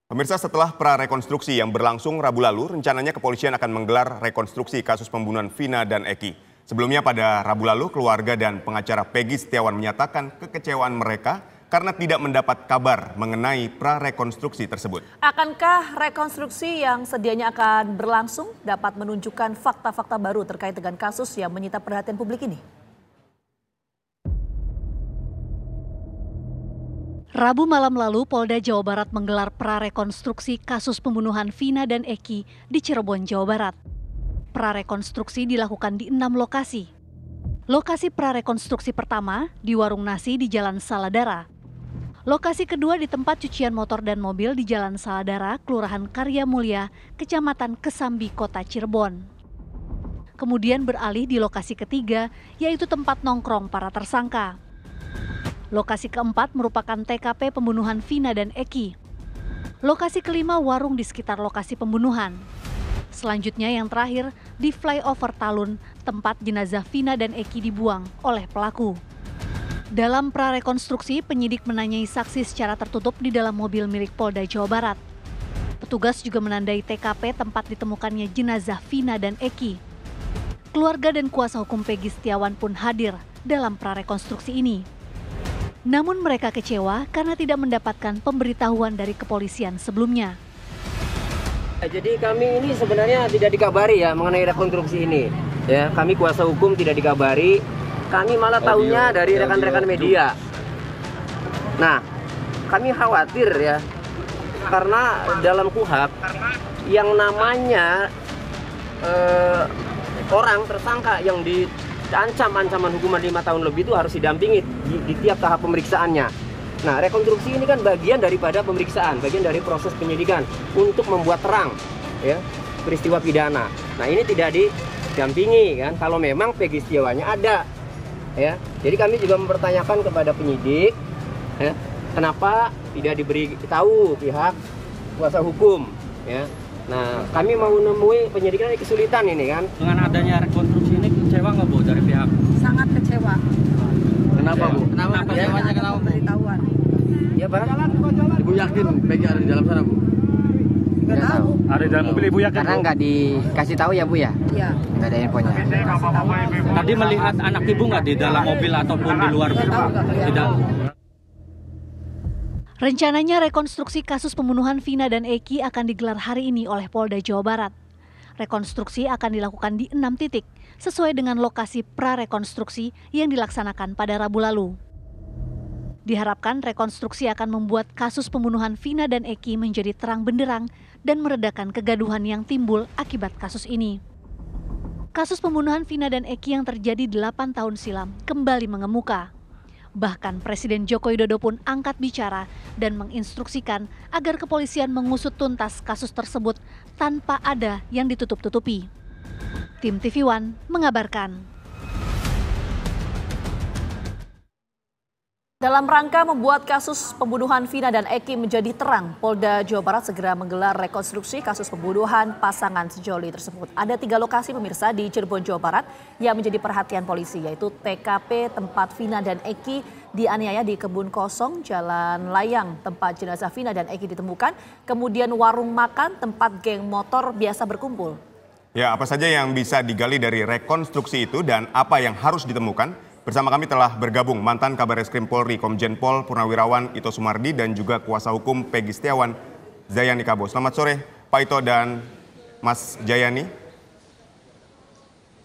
Pemirsa, setelah prarekonstruksi yang berlangsung Rabu lalu, rencananya kepolisian akan menggelar rekonstruksi kasus pembunuhan Vina dan Eki. Sebelumnya pada Rabu lalu, keluarga dan pengacara Peggy Setiawan menyatakan kekecewaan mereka karena tidak mendapat kabar mengenai prarekonstruksi tersebut. Akankah rekonstruksi yang sedianya akan berlangsung dapat menunjukkan fakta-fakta baru terkait dengan kasus yang menyita perhatian publik ini? Rabu malam lalu, Polda Jawa Barat menggelar prarekonstruksi kasus pembunuhan Vina dan Eki di Cirebon, Jawa Barat. Prarekonstruksi dilakukan di 6 lokasi. Lokasi prarekonstruksi pertama di warung nasi di Jalan Saladara. Lokasi kedua di tempat cucian motor dan mobil di Jalan Saladara, Kelurahan Karya Mulia, Kecamatan Kesambi, Kota Cirebon. Kemudian beralih di lokasi ketiga, yaitu tempat nongkrong para tersangka. Lokasi keempat merupakan TKP pembunuhan Vina dan Eki. Lokasi kelima warung di sekitar lokasi pembunuhan. Selanjutnya yang terakhir di flyover Talun, tempat jenazah Vina dan Eki dibuang oleh pelaku. Dalam prarekonstruksi, penyidik menanyai saksi secara tertutup di dalam mobil milik Polda Jawa Barat. Petugas juga menandai TKP tempat ditemukannya jenazah Vina dan Eki. Keluarga dan kuasa hukum Peggy Setiawan pun hadir dalam prarekonstruksi ini. Namun mereka kecewa karena tidak mendapatkan pemberitahuan dari kepolisian sebelumnya. Jadi kami ini sebenarnya tidak dikabari ya mengenai rekonstruksi ini. Ya, kami kuasa hukum tidak dikabari. Kami malah tahunya dari rekan-rekan media. Nah, kami khawatir ya karena dalam KUHP yang namanya orang tersangka yang diancam ancaman hukuman 5 tahun lebih itu harus didampingi di tiap tahap pemeriksaannya. Nah, rekonstruksi ini kan bagian daripada pemeriksaan, bagian dari proses penyidikan untuk membuat terang ya peristiwa pidana. Nah, ini tidak didampingi kan kalau memang Peggy Setiawannya ada ya. Jadi kami juga mempertanyakan kepada penyidik ya, kenapa tidak diberi tahu pihak kuasa hukum ya. Nah, kami mau menemui penyidikan ini kesulitan ini kan. Dengan adanya rekonstruksi ini kecewa nggak Bu dari pihak? Sangat kecewa. Kenapa Bu? Kenapa kecewanya kenapa Bu? Pemberitahuan. Ya Pak. Ibu yakin Peggy ada di dalam sana Bu? Nggak tahu. Ada di dalam mobil Ibu yakin? Karena nggak dikasih tahu ya Bu ya? Iya. Nggak ada infonya. Tadi melihat anak Ibu nggak di dalam mobil ataupun di luar? Nggak tahu, nggak kelihatan. Tidak. Rencananya rekonstruksi kasus pembunuhan Vina dan Eki akan digelar hari ini oleh Polda Jawa Barat. Rekonstruksi akan dilakukan di 6 titik, sesuai dengan lokasi prarekonstruksi yang dilaksanakan pada Rabu lalu. Diharapkan rekonstruksi akan membuat kasus pembunuhan Vina dan Eki menjadi terang benderang dan meredakan kegaduhan yang timbul akibat kasus ini. Kasus pembunuhan Vina dan Eki yang terjadi 8 tahun silam kembali mengemuka. Bahkan Presiden Joko Widodo pun angkat bicara dan menginstruksikan agar kepolisian mengusut tuntas kasus tersebut tanpa ada yang ditutup-tutupi. Tim TV One mengabarkan. Dalam rangka membuat kasus pembunuhan Vina dan Eki menjadi terang, Polda Jawa Barat segera menggelar rekonstruksi kasus pembunuhan pasangan sejoli tersebut. Ada 3 lokasi pemirsa di Cirebon, Jawa Barat yang menjadi perhatian polisi, yaitu TKP tempat Vina dan Eki dianiaya di Kebun Kosong, Jalan Layang tempat jenazah Vina dan Eki ditemukan, kemudian warung makan tempat geng motor biasa berkumpul. Ya, apa saja yang bisa digali dari rekonstruksi itu dan apa yang harus ditemukan? Bersama kami telah bergabung mantan Kabar Reskrim Polri Komjen Pol Purnawirawan Ito Sumardi dan juga kuasa hukum Peggy Setiawan Zayani Kabo. Selamat sore Pak Ito dan Mas Jayani.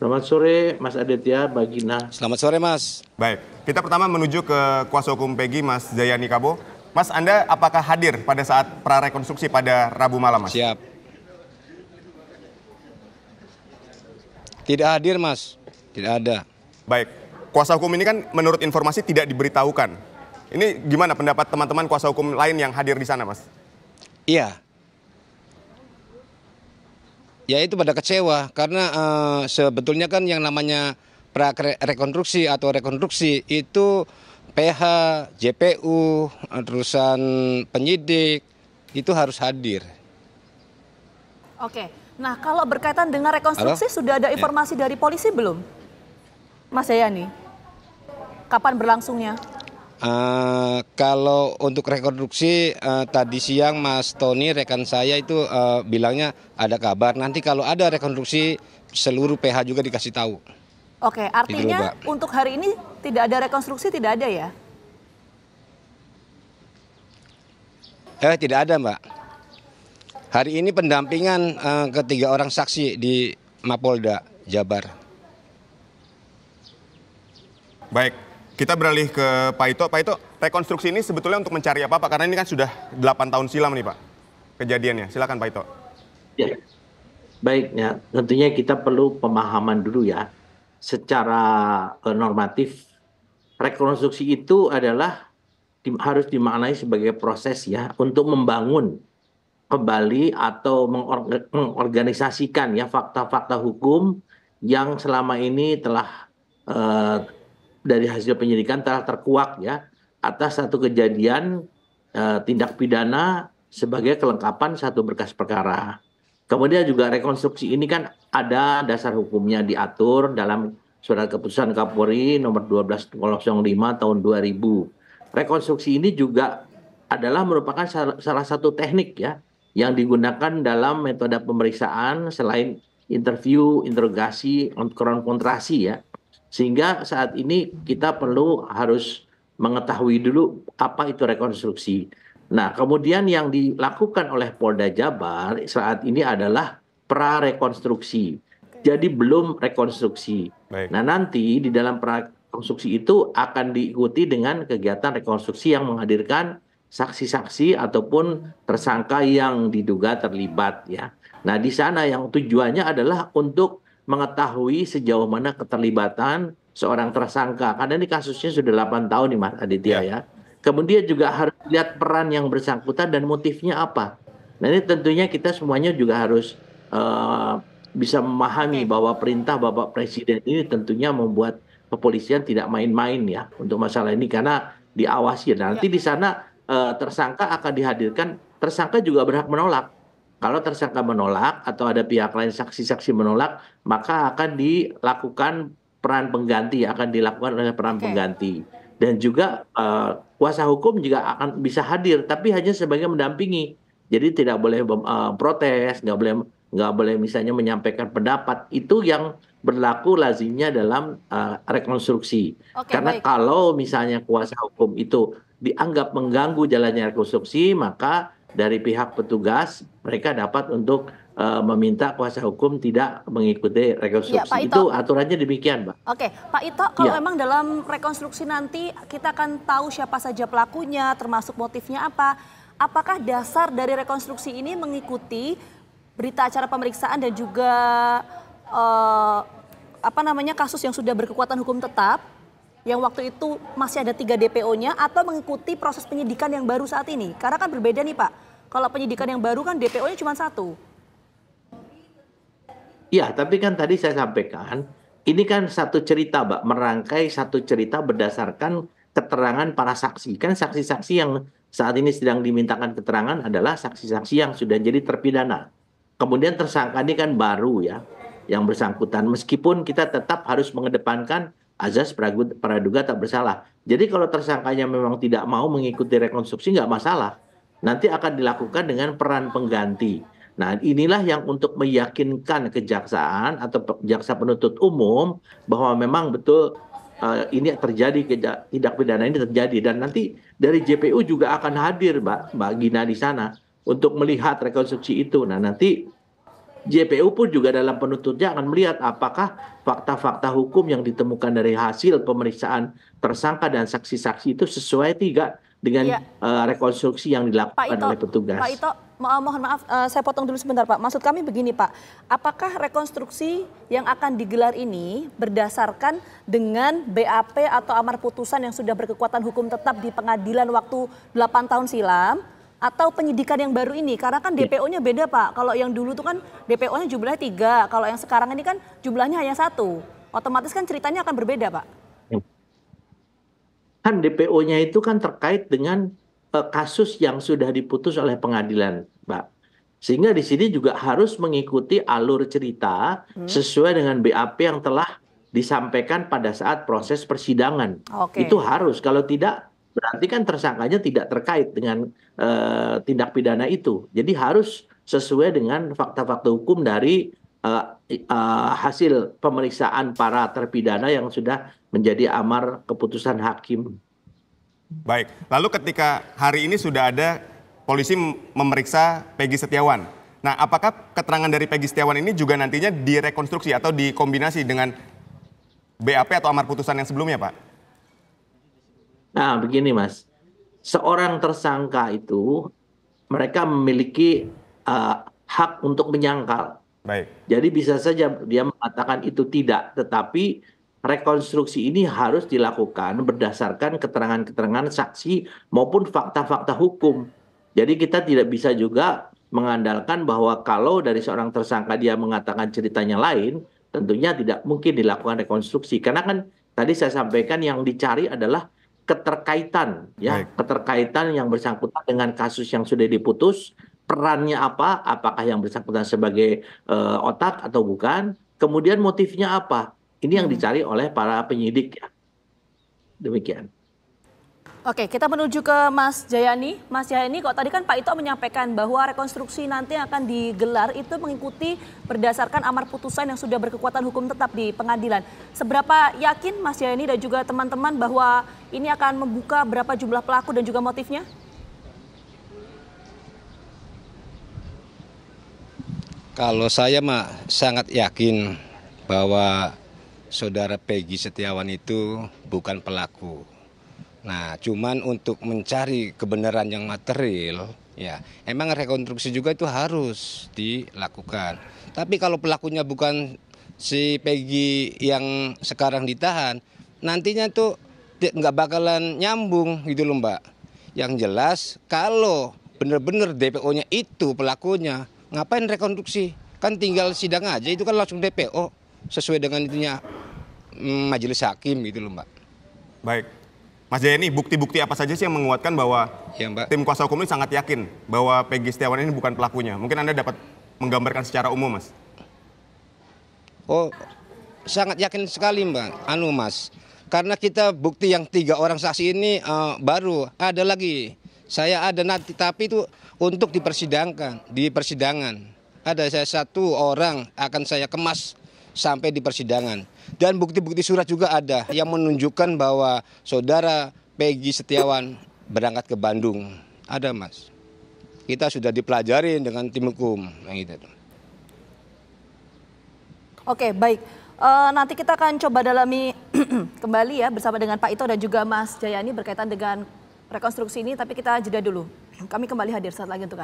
Selamat sore Mas Aditya, Bagina. Selamat sore Mas. Baik, kita pertama menuju ke kuasa hukum Peggy, Mas Zayani Kabo. Mas, Anda apakah hadir pada saat prarekonstruksi pada Rabu malam, Mas? Siap. Tidak hadir, Mas. Tidak ada. Baik, kuasa hukum ini kan menurut informasi tidak diberitahukan. Ini gimana pendapat teman-teman kuasa hukum lain yang hadir di sana, Mas? Iya. Ya itu pada kecewa karena sebetulnya kan yang namanya rekonstruksi atau rekonstruksi itu PH, JPU, terusan penyidik itu harus hadir. Oke, nah kalau berkaitan dengan rekonstruksi sudah ada informasi dari polisi belum, Mas Jayani? Kapan berlangsungnya? Kalau untuk rekonstruksi tadi siang Mas Tony rekan saya itu bilangnya ada kabar. Nanti kalau ada rekonstruksi seluruh PH juga dikasih tahu. Oke, artinya untuk hari ini tidak ada rekonstruksi, tidak ada ya? Tidak ada, Mbak. Hari ini pendampingan ketiga orang saksi di Mapolda Jabar. Baik, kita beralih ke Pak Ito. Pak Ito, rekonstruksi ini sebetulnya untuk mencari apa Pak? Karena ini kan sudah 8 tahun silam nih Pak kejadiannya. Silakan Pak Ito. Ya, baiknya tentunya kita perlu pemahaman dulu ya. Secara normatif, rekonstruksi itu adalah harus dimaknai sebagai proses ya untuk membangun kembali atau mengorganisasikan ya fakta-fakta hukum yang selama ini telah dari hasil penyidikan telah terkuak ya atas satu kejadian tindak pidana sebagai kelengkapan satu berkas perkara. Kemudian juga rekonstruksi ini kan ada dasar hukumnya diatur dalam Surat Keputusan Kapolri nomor 1205 tahun 2000. Rekonstruksi ini juga adalah merupakan salah satu teknik ya yang digunakan dalam metode pemeriksaan selain interview, interogasi, konfrontasi ya. Sehingga saat ini kita harus mengetahui dulu apa itu rekonstruksi. Nah, kemudian yang dilakukan oleh Polda Jabar saat ini adalah prarekonstruksi. Jadi belum rekonstruksi. Baik. Nah, nanti di dalam prarekonstruksi itu akan diikuti dengan kegiatan rekonstruksi yang menghadirkan saksi-saksi ataupun tersangka yang diduga terlibat ya. Nah, di sana yang tujuannya adalah untuk mengetahui sejauh mana keterlibatan seorang tersangka. Karena ini kasusnya sudah 8 tahun nih Mas Aditya ya. Kemudian juga harus lihat peran yang bersangkutan dan motifnya apa. Nah, ini tentunya kita semuanya juga harus bisa memahami bahwa perintah Bapak Presiden ini tentunya membuat kepolisian tidak main-main ya untuk masalah ini karena diawasi. Nah, nanti di sana tersangka akan dihadirkan, tersangka juga berhak menolak. Kalau tersangka menolak atau ada pihak lain saksi-saksi menolak, maka akan dilakukan peran pengganti, akan dilakukan oleh peran pengganti. Dan juga kuasa hukum juga akan bisa hadir, tapi hanya sebagai mendampingi. Jadi tidak boleh protes, nggak boleh misalnya menyampaikan pendapat. Itu yang berlaku lazimnya dalam rekonstruksi. Karena kalau misalnya kuasa hukum itu dianggap mengganggu jalannya rekonstruksi, maka dari pihak petugas mereka dapat untuk meminta kuasa hukum tidak mengikuti rekonstruksi. Itu aturannya demikian, Mbak. Oke, Pak Ito, kalau memang dalam rekonstruksi nanti kita akan tahu siapa saja pelakunya, termasuk motifnya apa. Apakah dasar dari rekonstruksi ini mengikuti berita acara pemeriksaan dan juga kasus yang sudah berkekuatan hukum tetap, yang waktu itu masih ada 3 DPO-nya, atau mengikuti proses penyidikan yang baru saat ini? Karena kan berbeda nih Pak, kalau penyidikan yang baru kan DPO-nya cuma 1. Ya, tapi kan tadi saya sampaikan, ini kan satu cerita, Mbak, merangkai satu cerita berdasarkan keterangan para saksi. Kan saksi-saksi yang saat ini sedang dimintakan keterangan adalah saksi-saksi yang sudah jadi terpidana. Kemudian tersangka ini kan baru ya, yang bersangkutan. Meskipun kita tetap harus mengedepankan azas praduga tak bersalah. Jadi kalau tersangkanya memang tidak mau mengikuti rekonstruksi nggak masalah. Nanti akan dilakukan dengan peran pengganti. Nah, inilah yang untuk meyakinkan kejaksaan atau jaksa penuntut umum bahwa memang betul ini terjadi, tindak pidana ini terjadi. Dan nanti dari JPU juga akan hadir Mbak Gina di sana untuk melihat rekonstruksi itu. Nah, nanti JPU pun juga dalam penuntutnya akan melihat apakah fakta-fakta hukum yang ditemukan dari hasil pemeriksaan tersangka dan saksi-saksi itu sesuai tidak dengan rekonstruksi yang dilakukan oleh petugas. Pak Ito, mohon maaf, saya potong dulu sebentar Pak. Maksud kami begini Pak, apakah rekonstruksi yang akan digelar ini berdasarkan dengan BAP atau amar putusan yang sudah berkekuatan hukum tetap di pengadilan waktu 8 tahun silam, atau penyidikan yang baru ini? Karena kan DPO-nya beda Pak. Kalau yang dulu tuh kan DPO-nya jumlahnya 3, kalau yang sekarang ini kan jumlahnya hanya 1. Otomatis kan ceritanya akan berbeda Pak. Kan DPO-nya itu kan terkait dengan kasus yang sudah diputus oleh pengadilan, Mbak. Sehingga di sini juga harus mengikuti alur cerita sesuai dengan BAP yang telah disampaikan pada saat proses persidangan. Itu harus, kalau tidak berarti kan tersangkanya tidak terkait dengan tindak pidana itu. Jadi harus sesuai dengan fakta-fakta hukum dari hasil pemeriksaan para terpidana yang sudah menjadi amar keputusan hakim. Baik, lalu ketika hari ini sudah ada polisi memeriksa Peggy Setiawan. Nah, apakah keterangan dari Peggy Setiawan ini juga nantinya direkonstruksi atau dikombinasi dengan BAP atau amar putusan yang sebelumnya, Pak? Nah, begini Mas, seorang tersangka itu mereka memiliki hak untuk menyangkal. Baik. Jadi bisa saja dia mengatakan itu tidak, tetapi rekonstruksi ini harus dilakukan berdasarkan keterangan-keterangan saksi maupun fakta-fakta hukum. Jadi kita tidak bisa juga mengandalkan bahwa kalau dari seorang tersangka dia mengatakan ceritanya lain, tentunya tidak mungkin dilakukan rekonstruksi. Karena kan tadi saya sampaikan yang dicari adalah keterkaitan, ya, keterkaitan yang bersangkutan dengan kasus yang sudah diputus, perannya apa, apakah yang bersangkutan sebagai otak atau bukan, kemudian motifnya apa. Ini yang dicari oleh para penyidik, ya. Demikian. Oke, kita menuju ke Mas Jayani. Mas Jayani, kok tadi kan Pak Ito menyampaikan bahwa rekonstruksi nanti akan digelar itu mengikuti berdasarkan amar putusan yang sudah berkekuatan hukum tetap di pengadilan. Seberapa yakin Mas Jayani dan juga teman-teman bahwa ini akan membuka berapa jumlah pelaku dan juga motifnya? Kalau saya mah sangat yakin bahwa saudara Peggy Setiawan itu bukan pelaku. Nah, cuman untuk mencari kebenaran yang material, ya, emang rekonstruksi juga itu harus dilakukan. Tapi kalau pelakunya bukan si Peggy yang sekarang ditahan, nantinya tuh nggak bakalan nyambung gitu loh, Mbak. Yang jelas kalau benar-benar DPO-nya itu pelakunya, ngapain rekonstruksi? Kan tinggal sidang aja, itu kan langsung DPO sesuai dengan itunya majelis hakim gitu loh, Mbak. Baik. Mas Jayani, bukti-bukti apa saja sih yang menguatkan bahwa ya, Mbak, tim kuasa hukum ini sangat yakin bahwa Peggy Setiawan ini bukan pelakunya? Mungkin Anda dapat menggambarkan secara umum, Mas. Oh, sangat yakin sekali, Mbak. Mas. Karena kita bukti yang 3 orang saksi ini baru ada lagi. Saya ada nanti, tapi itu untuk dipersidangkan, di persidangan. Ada saya 1 orang akan saya kemas sampai di persidangan. Dan bukti-bukti surat juga ada yang menunjukkan bahwa saudara Peggy Setiawan berangkat ke Bandung. Ada, Mas. Kita sudah dipelajari dengan tim hukum. Gitu. Oke, baik. Nanti kita akan coba dalami kembali ya bersama dengan Pak Ito dan juga Mas Jayani berkaitan dengan rekonstruksi ini. Tapi kita jeda dulu. Kami kembali hadir saat lagi untuk Anda.